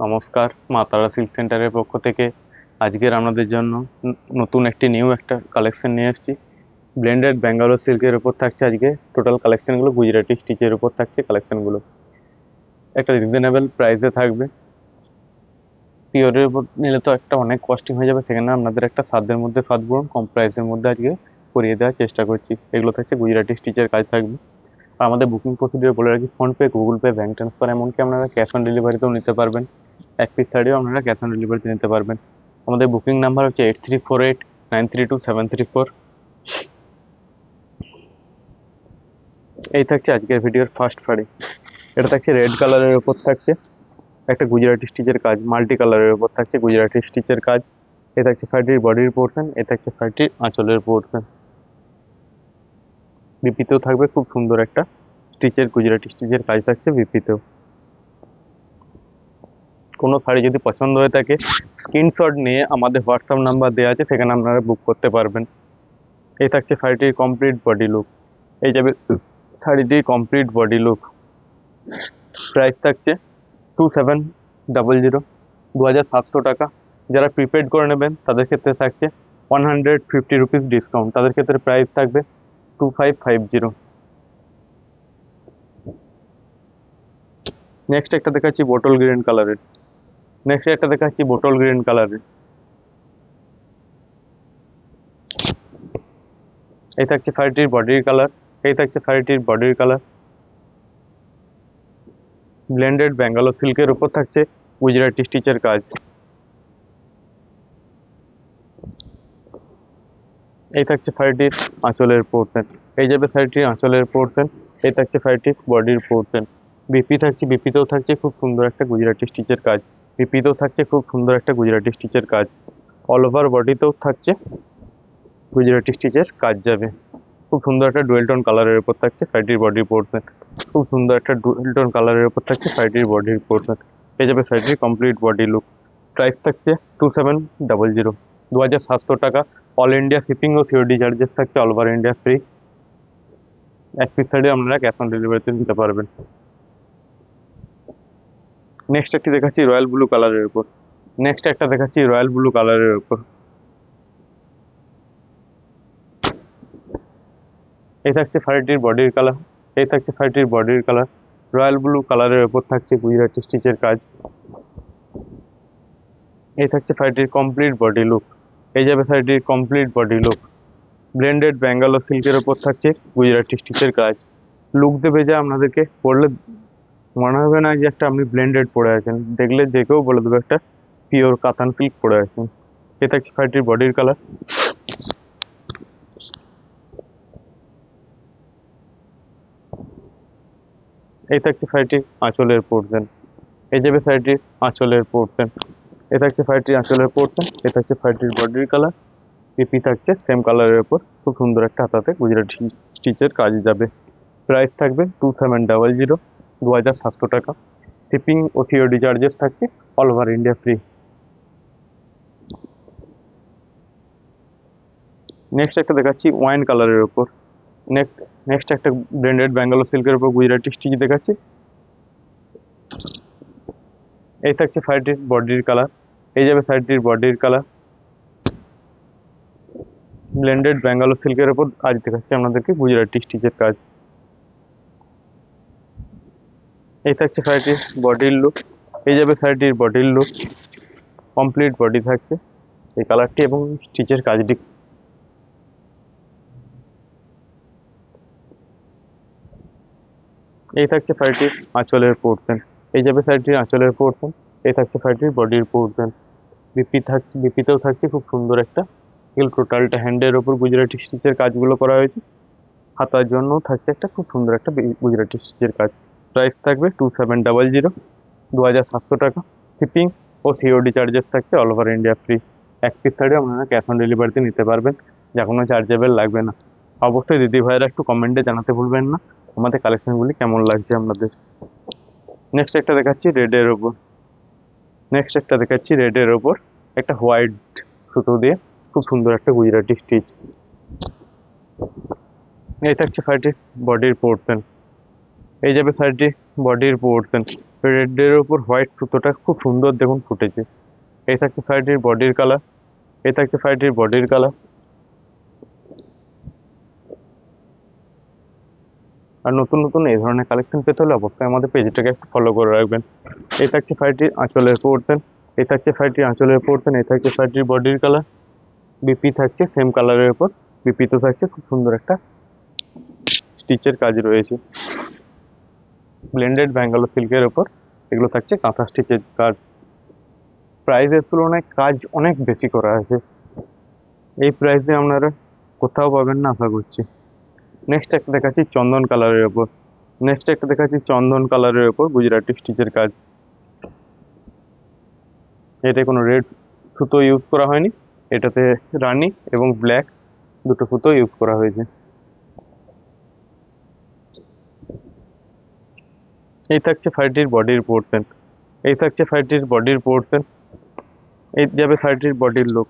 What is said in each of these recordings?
নমস্কার, মা তারা সিল্ক সেন্টারের পক্ষ থেকে আজকের আপনাদের জন্য নতুন নিউ একটা কালেকশন নিয়ে এসেছি। ব্লেন্ডেড ব্যাঙ্গালোর সিল্কের উপর থাকছে আজকে টোটাল কালেকশনগুলো। গুজরাটি স্টিচের উপর থাকছে কালেকশনগুলো, একটা রিজনেবল প্রাইসে থাকবে। পিওরের উপর নিলে তো একটা অনেক কস্টিং হয়ে যাবে, সেখানে আপনাদের একটা সাধ্যের মধ্যে সাত পূরণ কম প্রাইসের মধ্যে আজকে করিয়ে দেওয়ার চেষ্টা করছি। এগুলো থাকছে গুজরাটি স্টিচের কাজ থাকবে। আর আমাদের বুকিং প্রসিডিওর বলে রাখি, PhonePe, Google pay, bank transfer, এমনকি আপনারা ক্যাশ অন ডেলিভারিতেও নিতে পারবেন। এক পিস শাড়িও আপনারা ক্যাশ অন ডেলিভারিতে নিতে পারবেন। আমাদের বুকিং নাম্বার হচ্ছে 8348932734। এই থাকছে আজকের ভিডিওর ফার্স্ট শাড়ি। এটা থাকছে রেড কালারের উপর থাকছে একটা গুজরাটি স্টিচের কাজ, মাল্টি কালারের উপর থাকছে গুজরাটি স্টিচের কাজ। এ থাকছে শাড়িটির বডির পোর্শন, এ থাকছে শাড়িটির আঁচলের পোর্শন। বিপিতেও থাকবে খুব সুন্দর একটা স্টিচের গুজরাটি স্টিচের কাজ থাকছে বিপিতেও। কোনো শাড়ি যদি পছন্দ হয়ে থাকে স্ক্রিনশট নিয়ে আমাদের হোয়াটসঅ্যাপ নাম্বার দেওয়া আছে, সেখানে আপনারা বুক করতে পারবেন। এই থাকছে শাড়িটির কমপ্লিট বডি লুক। এই যাবে শাড়িটির কমপ্লিট বডি লুক। প্রাইস থাকছে 2700, 2700 টাকা। যারা প্রিপেড করে নেবেন তাদের ক্ষেত্রে থাকছে 150 রুপিস ডিসকাউন্ট, তাদের ক্ষেত্রে প্রাইস থাকবে 2550। নেক্সট একটা দেখাচ্ছি বোটল গ্রিন কালারের। এই থাকছে শাড়িটির বডির কালার। ব্লেন্ডেড ব্যাঙ্গালোর সিল্কের উপর থাকছে গুজরাটি স্টিচের কাজ। এই থাকছে শাড়িটির আঁচলের পোর্শন, এই যাবে শাড়িটির আঁচলের পোর্শন। এই থাকছে শাড়িটির বডির পোর্শন। বিপিতেও থাকছে খুব সুন্দর একটা গুজরাটি স্টিচের কাজ। অল ওভার বডিতেও থাকছে গুজরাটি স্টিচের কাজ যাবে। খুব সুন্দর একটা ডুয়েল টোন কালারের উপর থাকছে শাড়িটির বডির পোর্শন। এই যাবে শাড়িটির কমপ্লিট বডি লুক। প্রাইস থাকছে 2700, 2700 টাকা। অল ইন্ডিয়া শিপিং ও সিওডি চার্জেস থাকছে, অল ওভার ইন্ডিয়া ফ্রি। এক পিস শাড়ি আপনারা ক্যাশ অন ডেলিভারিতে নিতে পারবেন। নেক্সট একটা দেখাচ্ছি রয়্যাল ব্লু কালারের উপর। এই থাকছে শাড়িটির বডির কালার। রয়্যাল ব্লু কালারের উপর থাকছে গুজরাটি স্টিচের কাজ। এই থাকছে শাড়িটির কমপ্লিট বডি লুক। এই যাবে শাড়িটির complete body look. Blended Bangalore সিল্কের উপর থাকছে গুজরাটি স্টিচের কাজ। লুক দেবে যা আপনাদেরকে পরলে মনে হবে না যে একটা আপনি ব্লেন্ডেড পরে আছেন, দেখলে যে কেউ বলে দেবে একটা পিওর কাতান সিল্ক পরে আছেন। এ থাকছে শাড়িটির বডির কালার। এই থাকছে শাড়িটির আঁচলের পোর্শন। এই যাবে শাড়িটির আঁচলের পোর্শন। এ থাকছে শাড়িটির বডির কালার। পিপি থাকছে সেম কালারের উপর, খুব সুন্দর একটা হাতাতে গুজরাটি স্টিচের কাজ যাবে। প্রাইস থাকবে 2700, 2700 টাকা। শিপিং ও সিওডি চার্জেস থাকছে, all over India free. Next একটা দেখাচ্ছি ওয়াইন কালারের উপর। নেক্সট একটা ব্লেন্ডেড ব্যাঙ্গালোর সিল্কের উপর গুজরাটি স্টিচ দেখাচ্ছি। এই থাকছে শাড়িটির বডির কালার। এই যাবে শাড়িটির বডির কালার। ব্লেন্ডেড ব্যাঙ্গালোর সিল্কের উপর আজ দেখাচ্ছি আপনাদেরকে গুজরাটি স্টিচের কাজ। এই থাকছে শাড়িটির বডির লুক। এই যাবে শাড়িটির বডির লুক। কমপ্লিট বডি থাকছে এই কালারটি এবং স্টিচের কাজটি। এই থাকছে শাড়িটির আঁচলের পোর্শন। এই যাবে শাড়িটির আঁচলের পোর্শন। এই থাকছে শাড়িটির বডির পোর্শন। বিপিতেও থাকছে খুব সুন্দর একটা, এগুলো টোটালটা হ্যান্ডের ওপর গুজরাটি স্টিচের কাজগুলো করা হয়েছে। হাতার জন্য থাকছে একটা খুব সুন্দর একটা গুজরাটি স্টিচের কাজ। প্রাইস থাকবে 2700, 2700 টাকা। শিপিং ও সিওডি চার্জেস থাকছে, অল ওভার ইন্ডিয়া ফ্রি। এক পিস শাড়ি আপনারা ক্যাশ অন ডেলিভারিতে নিতে পারবেন, যা কোনো চার্জেবল লাগবে না। অবশ্যই দিদি ভাইয়েরা একটু কমেন্টে জানাতে ভুলবেন না আমাদের কালেকশনগুলি কেমন লাগছে আপনাদের। নেক্সট একটা দেখাচ্ছি রেডের ওপর একটা হোয়াইট সুতো দিয়ে খুব সুন্দর একটা গুজরাটি স্টিচ। এই থাকছে শাড়িটির বডির পোর্শন। এই যাবে শাড়িটির বডির পোর্শন। রেডের ওপর হোয়াইট সুতোটা খুব সুন্দর দেখুন ফুটেছে। এই থাকছে শাড়িটির বডির কালার। এই থাকছে শাড়িটির বডির কালার। আর নতুন নতুন এই ধরনের কালেকশন পেতে হলে অবশ্যই আমাদের পেজটাকে একটু ফলো করে রাখবেন। এই থাকছে শাড়িটির আঁচলের পোর্শন। এই থাকছে শাড়িটির আঁচলের পোর্শন। এই থাকছে শাড়িটির বডির কালার। বিপি থাকছে সেম কালারের উপর। বিপিতে থাকছে খুব সুন্দর একটা স্টিচের কাজ রয়েছে। ব্লেন্ডেড ব্যাঙ্গালোর সিল্কের উপর এগুলো থাকছে কাঁথা স্টিচের কাজ। প্রাইসের তুলনায় কাজ অনেক বেশি করা আছে। এই প্রাইসে আপনারা কোথাও পাবেন না আশা করছি। নেক্সট একটা দেখাচ্ছি চন্দন কালারের উপর। নেক্সট একটা দেখাচ্ছি চন্দন কালারের উপর গুজরাটি স্টিচের কাজ। এতে কোনো রেড সুতো ইউজ করা হয়নি, এটাতে রানি এবং ব্ল্যাক দুটো সুতো ইউজ করা হয়েছে। এই থাকছে শাড়িটির বডির পোর্শন। এই থাকছে শাড়িটির বডির পোর্শন। এই যাবে শাড়িটির বডির লুক।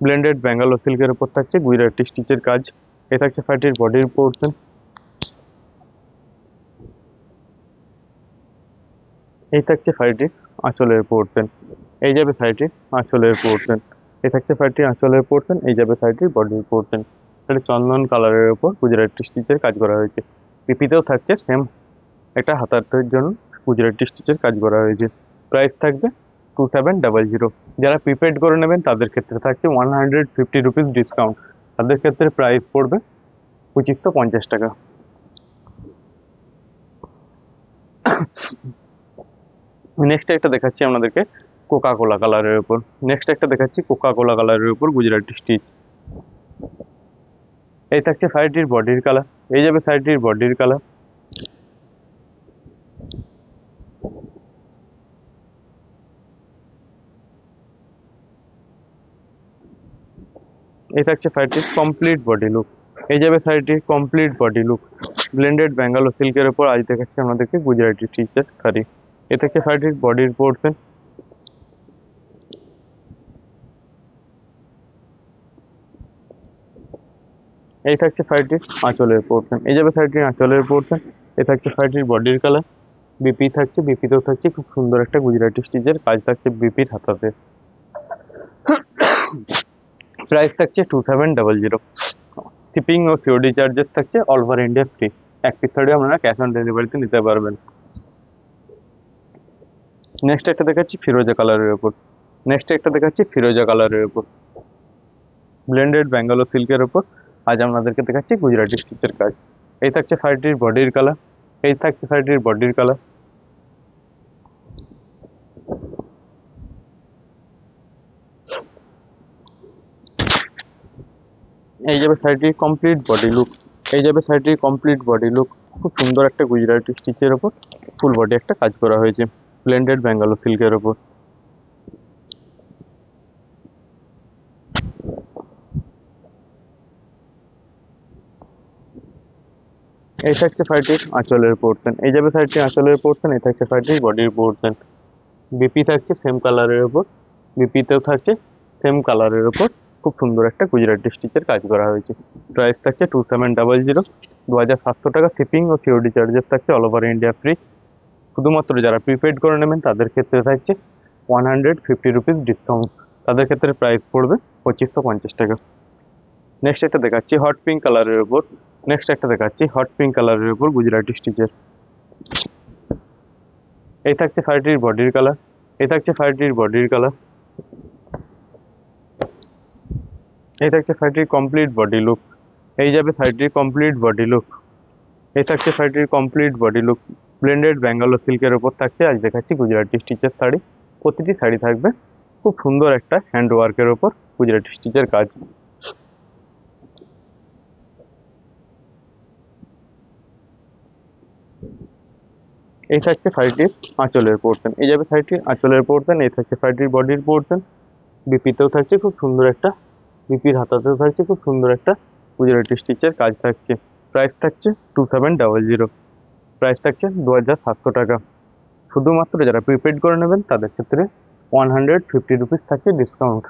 ব্লেন্ডেড ব্যাঙ্গালোর সিল্কের উপর থাকছে গুজরাটি স্টিচের কাজ। এই থাকছে শাড়িটির বডির পোর্শন। এই থাকছে শাড়িটির আঁচলের পোর্শন। এই যাবে শাড়িটির আঁচলের পোর্শন। এই থাকছে শাড়িটির আঁচলের পোর্শন। এই যাবে শাড়িটির বডির পোর্শন। এটা চন্দন কালারের উপর গুজরাটি স্টিচের কাজ করা হয়েছে। পিপিতেও থাকছে সেম একটা হাতার জন্য গুজরাটি স্টিচের কাজ করা হয়েছে। প্রাইস থাকবে 2700। যারা প্রিপেড করে নেবেন তাদের ক্ষেত্রে থাকছে 150 রুপিস ডিসকাউন্ট। তাদের ক্ষেত্রে প্রাইস পড়বে 2550 টাকা। নেক্সট একটা দেখাচ্ছি আপনাদেরকে কোকা কোলা কালারের উপর। নেক্সট একটা দেখাচ্ছি কোকা কোলা কালারের উপর গুজরাটি স্টিচ। এই থাকছে শাড়িটির বডির কালার। এই যাবে শাড়িটির বডির কালার। এই থাকছে শাড়িটির কমপ্লিট বডি লুক। এই যাবে শাড়িটির complete body look. Blended Bangalore সিল্কের উপর আজ দেখাচ্ছি আমাদেরকে গুজরাটি স্টিচের শাড়ি। এ থাকছে শাড়িটির বডির পোর্শন। এই থাকছে শাড়িটির আঁচলের পোর্শন। এই যাবে শাড়িটির আঁচলের পোর্শন। এ থাকছে শাড়িটির বডির কালার। বিপি থাকছে, বিপিতেও থাকছে খুব সুন্দর একটা গুজরাটি স্টিচের কাজ থাকছে বিপির হাতাতে। প্রাইস থাকছে 2700। শিপিং ও সিওডি চার্জেস থাকছে অল ওভার ইন্ডিয়া ফ্রি। এক পিস শাড়ি আপনারা ক্যাশ অন ডেলিভারিতে নিতে পারবেন। নেক্সট একটা দেখাচ্ছি ফিরোজা কালারের উপর। নেক্সট একটা দেখাচ্ছি ফিরোজা কালারের উপর ব্লেন্ডেড ব্যাঙ্গালোর সিল্কের উপর আজ আপনাদেরকে দেখাচ্ছি গুজরাটি স্টিচের কাজ। এই থাকছে শাড়িটির বডির কালার। এই থাকছে শাড়িটির বডির কালার। এই যাবে শাড়িটির কমপ্লিট বডি লুক। এই যাবে শাড়িটির কমপ্লিট বডি লুক। খুব সুন্দর একটা গুজরাটি স্টিচের উপর ফুল বডি একটা কাজ করা হয়েছে ব্লেন্ডেড ব্যাঙ্গালোর সিল্কের উপর। এই থাকছে শাড়িটির আঁচলের পোর্শন। এই যাবে শাড়িটির আঁচলের পোর্শন। এই থাকছে শাড়িটির বডির পোর্শন। বিপি থাকছে সেম কালারের উপর। বিপিতেও থাকছে সেম কালারের উপর খুব সুন্দর একটা গুজরাটি স্টিচের কাজ করা হয়েছে। প্রাইস থাকছে 2700। 2700 টাকা। শিপিং ও সিওডি চার্জেস থাকছে অল ওভার ইন্ডিয়া ফ্রি। শুধুমাত্র যারা প্রিপেড করে নেবেন তাদের ক্ষেত্রে থাকছে 150 রুপিস ডিসকাউন্ট। তাদের ক্ষেত্রে প্রাইস পড়বে 2550 টাকা। নেক্সট একটা দেখাচ্ছি হট পিঙ্ক কালারের উপর। নেক্সট একটা দেখাচ্ছি হট পিঙ্ক কালারের উপর গুজরাটি স্টিচের। এই থাকছে শাড়িটির বডির কালার। এই থাকছে শাড়িটির বডির কালার। এই থাকছে শাড়িটির কমপ্লিট বডি লুক। এই যাবে শাড়িটির কমপ্লিট বডি লুক। এই থাকছে শাড়িটির complete body look. Blended Bangalore সিল্কের উপর থাকছে আজ দেখাচ্ছি গুজরাটি স্টিচের শাড়ি। প্রতিটি শাড়ি থাকবে খুব সুন্দর একটা হ্যান্ড ওয়ার্কের ওপর গুজরাটি স্টিচের কাজ। এই থাকছে শাড়িটির আঁচলের পোর্শন। এই যাবে শাড়িটির আঁচলের পোর্শন। এই থাকছে শাড়িটির বডির পোর্শন। বিপিতেও থাকছে খুব সুন্দর একটা, বিপির হাতাতেও থাকছে খুব সুন্দর একটা গুজরাটি স্টিচের কাজ থাকছে। প্রাইস থাকছে 2700। প্রাইস থাকছে 2700 টাকা। শুধুমাত্র যারা প্রিপেড করে নেবেন তাদের ক্ষেত্রে 150 রুপিস থাকছে ডিসকাউন্ট।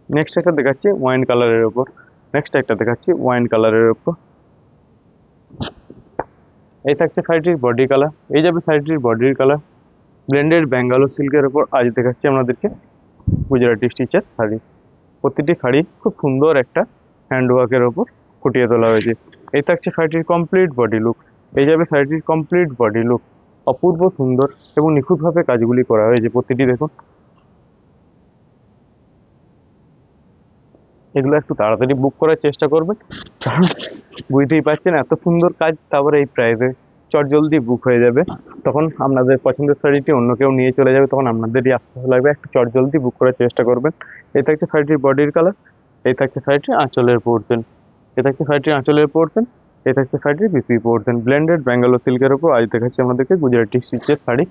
নেক্সট একটা দেখাচ্ছি ওয়াইন কালারের ওপর। নেক্সট একটা দেখাচ্ছি ওয়াইন কালারের ওপর। এই থাকছে শাড়িটির বডি কালার, এই যাবে শাড়িটির বডির কালার। ব্লেন্ডেড ব্যাঙ্গালোর সিল্কের ওপর আজ দেখাচ্ছি আপনাদেরকে গুজরাটি স্টিচের শাড়ি। প্রতিটি শাড়ি খুব সুন্দর একটা হ্যান্ডওয়ার্কের ওপর ফুটিয়ে তোলা হয়েছে। এই থাকছে শাড়িটির কমপ্লিট বডি লুক, এই যাবে শাড়িটির কমপ্লিট বডি লুক। অপূর্ব সুন্দর এবং নিখুঁতভাবে কাজগুলি করা হয়েছে প্রতিটি, দেখুন। এগুলো একটু তাড়াতাড়ি বুক করার চেষ্টা করবেন, কারণ বুঝতেই পারছেন এত সুন্দর কাজ, তারপরে এই প্রাইসে চটজলদি বুক হয়ে যাবে। তখন আপনাদের পছন্দের শাড়িটি অন্য কেউ নিয়ে চলে যাবে, তখন আপনাদেরই আসতে লাগবে। একটু চটজলদি বুক করার চেষ্টা করবেন। এই থাকছে শাড়িটির বডির কালার, এই থাকছে শাড়িটির আঁচলের পোর্শন, এই থাকছে শাড়িটির আঁচলের পোর্শন, এই থাকছে শাড়িটির বিপি পোর্শন। ব্লেন্ডেড ব্যাঙ্গালোর সিল্কের ওপর আজ দেখাচ্ছি আমাদেরকে গুজরাটি স্টিচের শাড়ি।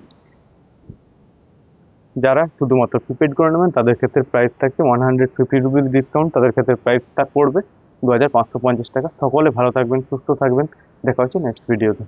যারা শুধুমাত্র প্রিপেড করে নেবেন তাদের ক্ষেত্রে প্রাইস থাকছে 150 রুপিস ডিসকাউন্ট, তাদের ক্ষেত্রে প্রাইসটা পড়বে 2550 টাকা। সকলে ভালো থাকবেন, সুস্থ থাকবেন, দেখা হচ্ছে নেক্সট ভিডিওতে।